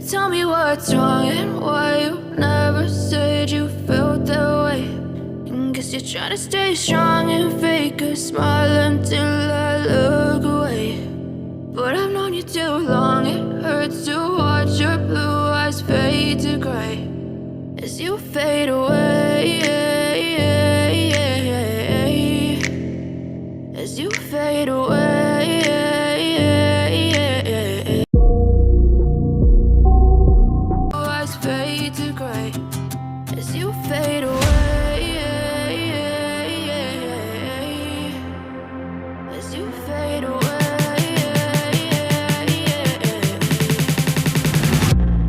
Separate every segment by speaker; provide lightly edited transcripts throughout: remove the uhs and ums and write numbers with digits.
Speaker 1: Tell me what's wrong and why you never said you felt that way. And guess you're trying to stay strong and fake a smile until I look away. But I've known you too long, it hurts to watch your blue eyes fade to gray as you fade away, as you fade away. Eyes fade to gray as you fade away, as you fade away.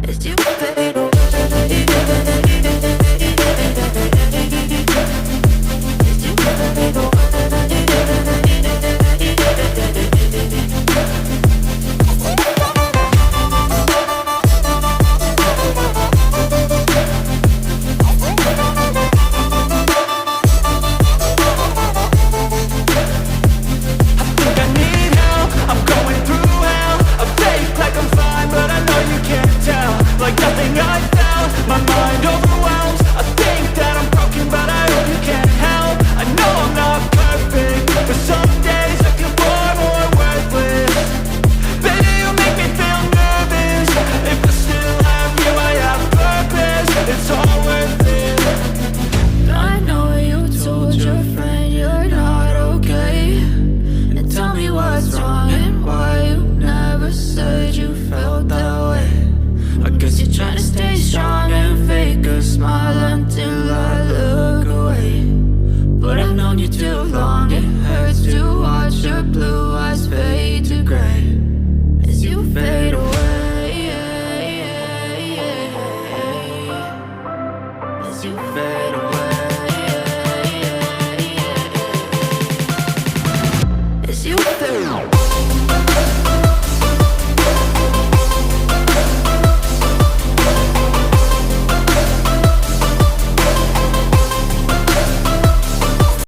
Speaker 1: As you fade away, as you fade away.
Speaker 2: Like nothing I felt, my mind overwhelms. I think that I'm broken, but I hope you can't help. I know I'm not perfect, but some days I feel far more worthless. Baby, you make me feel nervous. If I still have you, I have purpose. It's all worth it.
Speaker 1: I know you told your friend you're not okay, and tell me what's wrong and why you never said you felt that way. I guess you're trying to stay strong and fake a smile until I look away. But I've known you too long, it hurts to watch your blue eyes fade to gray as you fade away.